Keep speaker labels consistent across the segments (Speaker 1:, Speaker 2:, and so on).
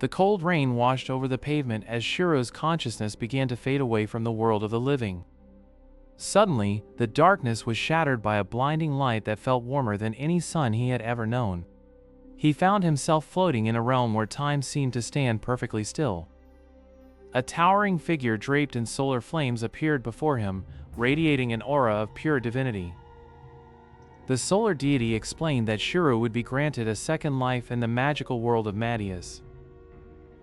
Speaker 1: The cold rain washed over the pavement as Shirou's consciousness began to fade away from the world of the living. Suddenly, the darkness was shattered by a blinding light that felt warmer than any sun he had ever known. He found himself floating in a realm where time seemed to stand perfectly still. A towering figure draped in solar flames appeared before him, radiating an aura of pure divinity. The solar deity explained that Shirou would be granted a second life in the magical world of Madius.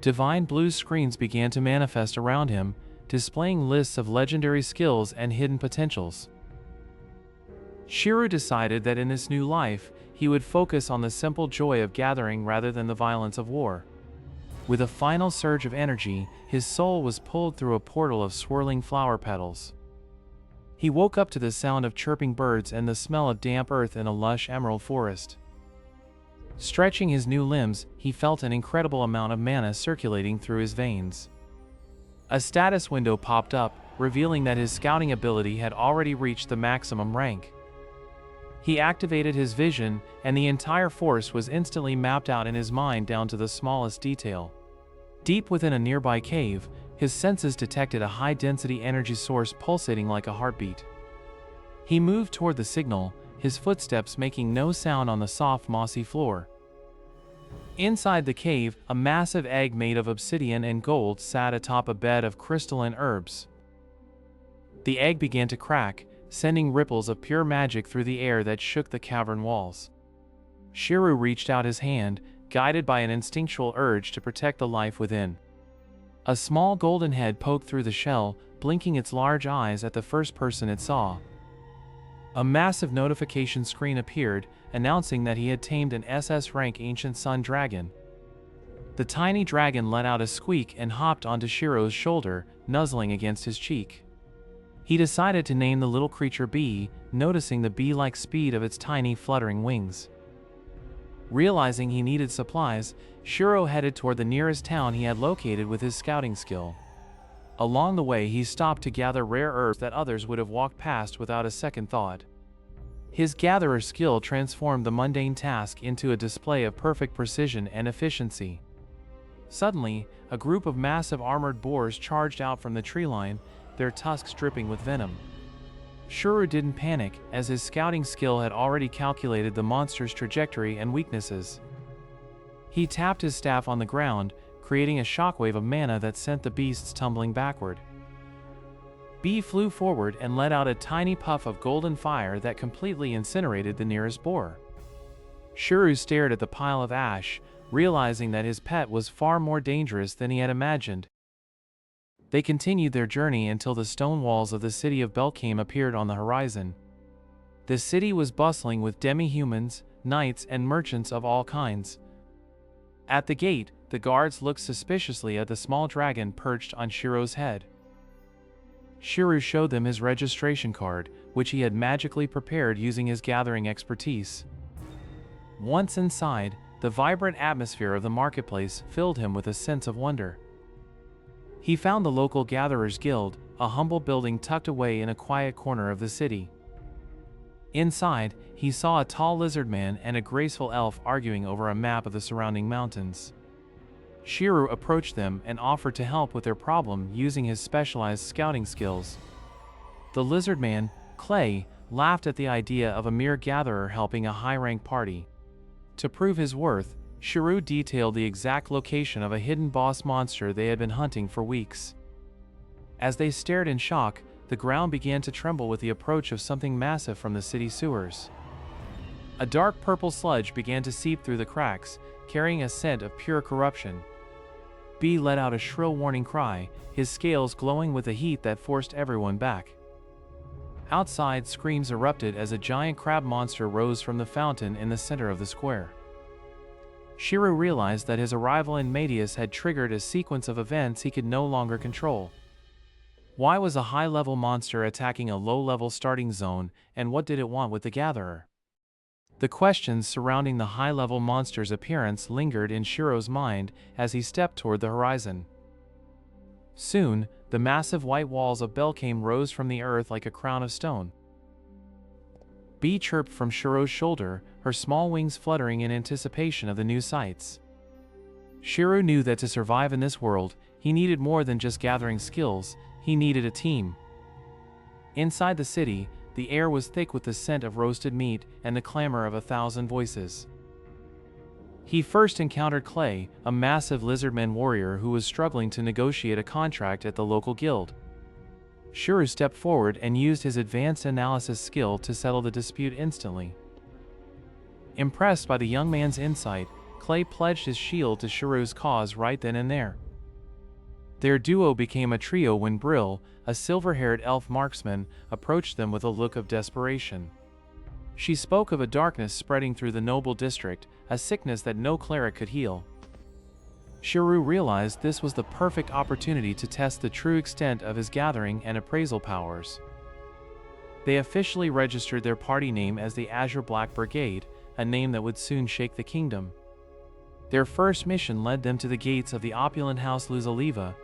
Speaker 1: Divine blue screens began to manifest around him, displaying lists of legendary skills and hidden potentials. Shirou decided that in this new life, he would focus on the simple joy of gathering rather than the violence of war. With a final surge of energy, his soul was pulled through a portal of swirling flower petals. He woke up to the sound of chirping birds and the smell of damp earth in a lush emerald forest. Stretching his new limbs, he felt an incredible amount of mana circulating through his veins. A status window popped up, revealing that his scouting ability had already reached the maximum rank. He activated his vision, and the entire force was instantly mapped out in his mind down to the smallest detail. Deep within a nearby cave, his senses detected a high-density energy source pulsating like a heartbeat. He moved toward the signal, his footsteps making no sound on the soft, mossy floor. Inside the cave, a massive egg made of obsidian and gold sat atop a bed of crystalline herbs. The egg began to crack, sending ripples of pure magic through the air that shook the cavern walls. Shirou reached out his hand, guided by an instinctual urge to protect the life within. A small golden head poked through the shell, blinking its large eyes at the first person it saw. A massive notification screen appeared, announcing that he had tamed an SS-rank ancient sun dragon. The tiny dragon let out a squeak and hopped onto Shirou's shoulder, nuzzling against his cheek. He decided to name the little creature Bee, noticing the bee-like speed of its tiny fluttering wings. Realizing he needed supplies, Shirou headed toward the nearest town he had located with his scouting skill. Along the way, he stopped to gather rare herbs that others would have walked past without a second thought. His gatherer skill transformed the mundane task into a display of perfect precision and efficiency. Suddenly, a group of massive armored boars charged out from the tree line, their tusks dripping with venom. Shirou didn't panic, as his scouting skill had already calculated the monster's trajectory and weaknesses. He tapped his staff on the ground, creating a shockwave of mana that sent the beasts tumbling backward. Bee flew forward and let out a tiny puff of golden fire that completely incinerated the nearest boar. Shirou stared at the pile of ash, realizing that his pet was far more dangerous than he had imagined. They continued their journey until the stone walls of the city of Belkame appeared on the horizon. The city was bustling with demi-humans, knights, and merchants of all kinds. At the gate, the guards looked suspiciously at the small dragon perched on Shirou's head. Shirou showed them his registration card, which he had magically prepared using his gathering expertise. Once inside, the vibrant atmosphere of the marketplace filled him with a sense of wonder. He found the local Gatherers Guild, a humble building tucked away in a quiet corner of the city. Inside, he saw a tall lizard man and a graceful elf arguing over a map of the surrounding mountains. Shirou approached them and offered to help with their problem using his specialized scouting skills. The lizard man, Clay, laughed at the idea of a mere gatherer helping a high-rank party. To prove his worth, Shirou detailed the exact location of a hidden boss monster they had been hunting for weeks. As they stared in shock, the ground began to tremble with the approach of something massive from the city sewers. A dark purple sludge began to seep through the cracks, carrying a scent of pure corruption. Bee let out a shrill warning cry, his scales glowing with the heat that forced everyone back. Outside, screams erupted as a giant crab monster rose from the fountain in the center of the square. Shirou realized that his arrival in Madius had triggered a sequence of events he could no longer control. Why was a high-level monster attacking a low-level starting zone, and what did it want with the Gatherer? The questions surrounding the high-level monster's appearance lingered in Shirou's mind as he stepped toward the horizon. Soon, the massive white walls of Belkame rose from the earth like a crown of stone. Bee chirped from Shirou's shoulder, her small wings fluttering in anticipation of the new sights. Shirou knew that to survive in this world, he needed more than just gathering skills, he needed a team. Inside the city, the air was thick with the scent of roasted meat and the clamor of 1,000 voices. He first encountered Clay, a massive lizardman warrior who was struggling to negotiate a contract at the local guild. Shirou stepped forward and used his advanced analysis skill to settle the dispute instantly. Impressed by the young man's insight, Clay pledged his shield to Shirou's cause right then and there. Their duo became a trio when Brill, a silver-haired elf marksman, approached them with a look of desperation. She spoke of a darkness spreading through the noble district, a sickness that no cleric could heal. Shirou realized this was the perfect opportunity to test the true extent of his gathering and appraisal powers. They officially registered their party name as the Azure Black Brigade, a name that would soon shake the kingdom. Their first mission led them to the gates of the opulent house Luzaliva.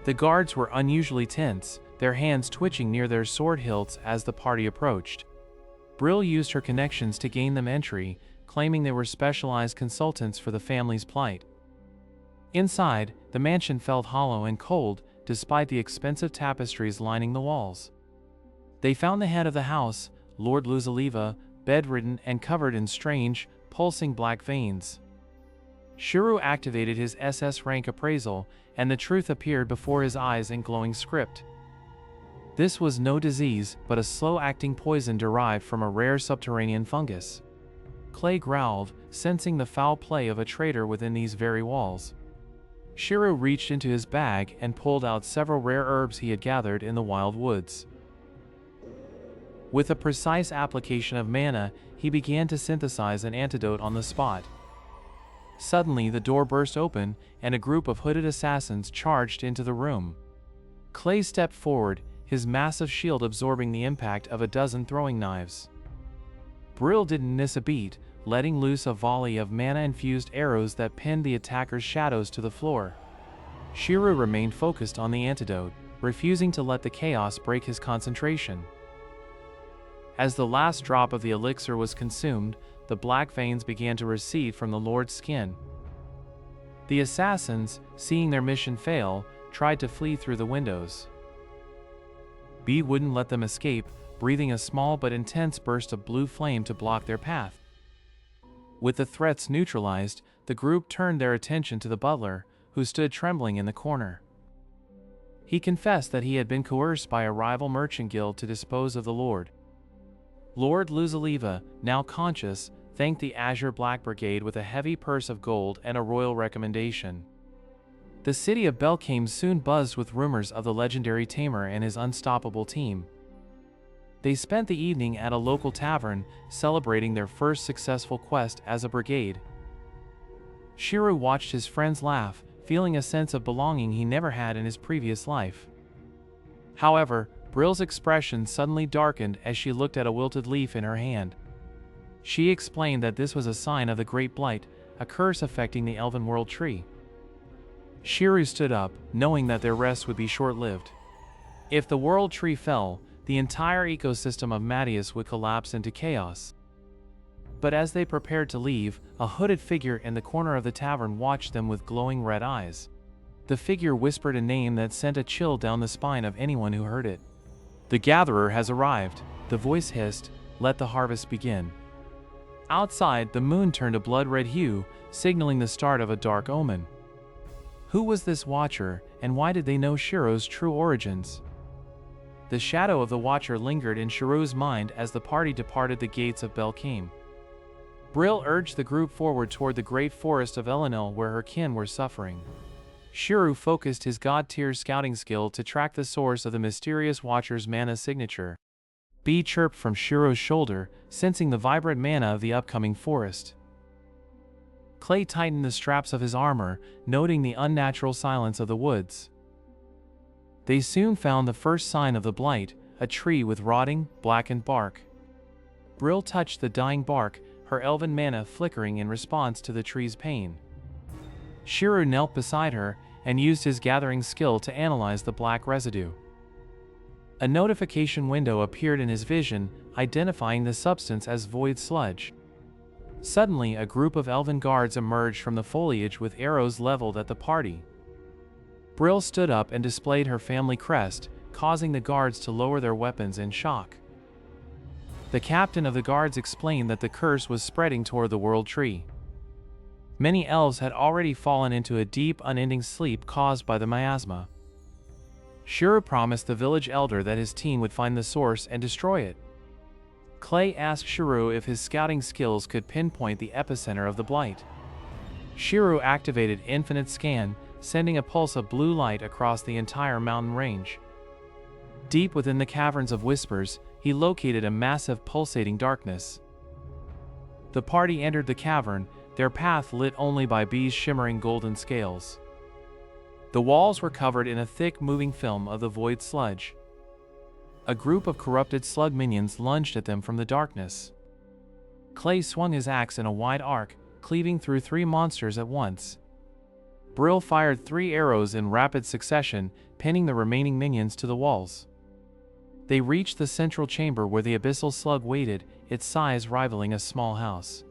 Speaker 1: The guards were unusually tense, their hands twitching near their sword hilts as the party approached. Brill used her connections to gain them entry, claiming they were specialized consultants for the family's plight. Inside, the mansion felt hollow and cold, despite the expensive tapestries lining the walls. They found the head of the house, Lord Luzaliva, bedridden and covered in strange, pulsing black veins. Shirou activated his SS rank appraisal, and the truth appeared before his eyes in glowing script. This was no disease, but a slow-acting poison derived from a rare subterranean fungus. Clay growled, sensing the foul play of a traitor within these very walls. Shirou reached into his bag and pulled out several rare herbs he had gathered in the wild woods. With a precise application of mana, he began to synthesize an antidote on the spot. Suddenly, the door burst open, and a group of hooded assassins charged into the room. Clay stepped forward, his massive shield absorbing the impact of a dozen throwing knives. Brill didn't miss a beat, letting loose a volley of mana-infused arrows that pinned the attacker's shadows to the floor. Shirou remained focused on the antidote, refusing to let the chaos break his concentration. As the last drop of the elixir was consumed, the black veins began to recede from the Lord's skin. The assassins, seeing their mission fail, tried to flee through the windows. B wouldn't let them escape, breathing a small but intense burst of blue flame to block their path. With the threats neutralized, the group turned their attention to the butler, who stood trembling in the corner. He confessed that he had been coerced by a rival merchant guild to dispose of the Lord. Lord Luzaliva, now conscious, thanked the Azure Black Brigade with a heavy purse of gold and a royal recommendation. The city of Belkame soon buzzed with rumors of the legendary Tamer and his unstoppable team. They spent the evening at a local tavern, celebrating their first successful quest as a brigade. Shirou watched his friends laugh, feeling a sense of belonging he never had in his previous life. However, Brill's expression suddenly darkened as she looked at a wilted leaf in her hand. She explained that this was a sign of the Great Blight, a curse affecting the Elven World Tree. Shirou stood up, knowing that their rest would be short-lived. If the World Tree fell, the entire ecosystem of Madius would collapse into chaos. But as they prepared to leave, a hooded figure in the corner of the tavern watched them with glowing red eyes. The figure whispered a name that sent a chill down the spine of anyone who heard it. "The gatherer has arrived," the voice hissed, "let the harvest begin." Outside, the moon turned a blood-red hue, signaling the start of a dark omen. Who was this watcher, and why did they know Shirou's true origins? The shadow of the watcher lingered in Shirou's mind as the party departed the gates of Belkame. Brill urged the group forward toward the great forest of Elenil where her kin were suffering. Shirou focused his god-tier scouting skill to track the source of the mysterious watcher's mana signature. B chirped from Shirou's shoulder, sensing the vibrant mana of the upcoming forest. Clay tightened the straps of his armor, noting the unnatural silence of the woods. They soon found the first sign of the blight, a tree with rotting, blackened bark. Brill touched the dying bark, her elven mana flickering in response to the tree's pain. Shirou knelt beside her and used his gathering skill to analyze the black residue. A notification window appeared in his vision, identifying the substance as void sludge. Suddenly, a group of elven guards emerged from the foliage with arrows leveled at the party. Brill stood up and displayed her family crest, causing the guards to lower their weapons in shock. The captain of the guards explained that the curse was spreading toward the world tree. Many elves had already fallen into a deep, unending sleep caused by the miasma. Shirou promised the village elder that his team would find the source and destroy it. Clay asked Shirou if his scouting skills could pinpoint the epicenter of the blight. Shirou activated Infinite Scan, sending a pulse of blue light across the entire mountain range. Deep within the caverns of whispers, he located a massive pulsating darkness. The party entered the cavern, their path lit only by Bee's shimmering golden scales. The walls were covered in a thick moving film of the void sludge. A group of corrupted slug minions lunged at them from the darkness. Clay swung his axe in a wide arc, cleaving through 3 monsters at once. Brill fired 3 arrows in rapid succession, pinning the remaining minions to the walls. They reached the central chamber where the abyssal slug waited, its size rivaling a small house.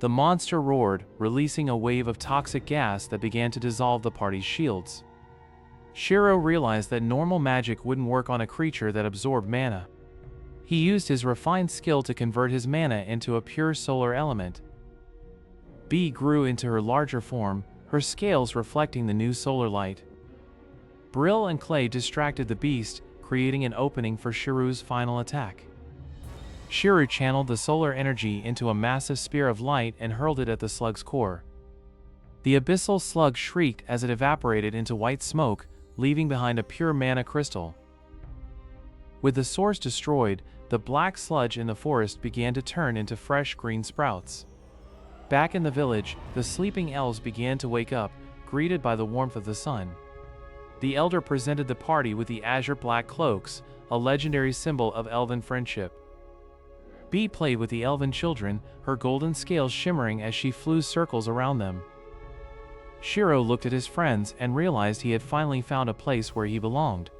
Speaker 1: The monster roared, releasing a wave of toxic gas that began to dissolve the party's shields. Shirou realized that normal magic wouldn't work on a creature that absorbed mana. He used his refined skill to convert his mana into a pure solar element. Bee grew into her larger form, her scales reflecting the new solar light. Brill and Clay distracted the beast, creating an opening for Shirou's final attack. Shirou channeled the solar energy into a massive spear of light and hurled it at the slug's core. The abyssal slug shrieked as it evaporated into white smoke, leaving behind a pure mana crystal. With the source destroyed, the black sludge in the forest began to turn into fresh green sprouts. Back in the village, the sleeping elves began to wake up, greeted by the warmth of the sun. The elder presented the party with the Azure black cloaks, a legendary symbol of elven friendship. Bee played with the elven children, her golden scales shimmering as she flew circles around them. Shirou looked at his friends and realized he had finally found a place where he belonged.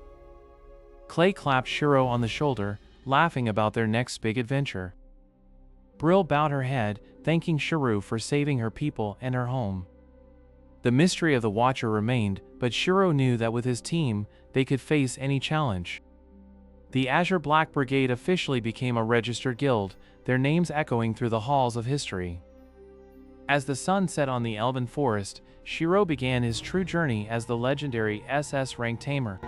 Speaker 1: Clay clapped Shirou on the shoulder, laughing about their next big adventure. Brill bowed her head, thanking Shirou for saving her people and her home. The mystery of the Watcher remained, but Shirou knew that with his team, they could face any challenge. The Azure Black Brigade officially became a registered guild, their names echoing through the halls of history. As the sun set on the elven forest, Shirou began his true journey as the legendary SS-rank Tamer.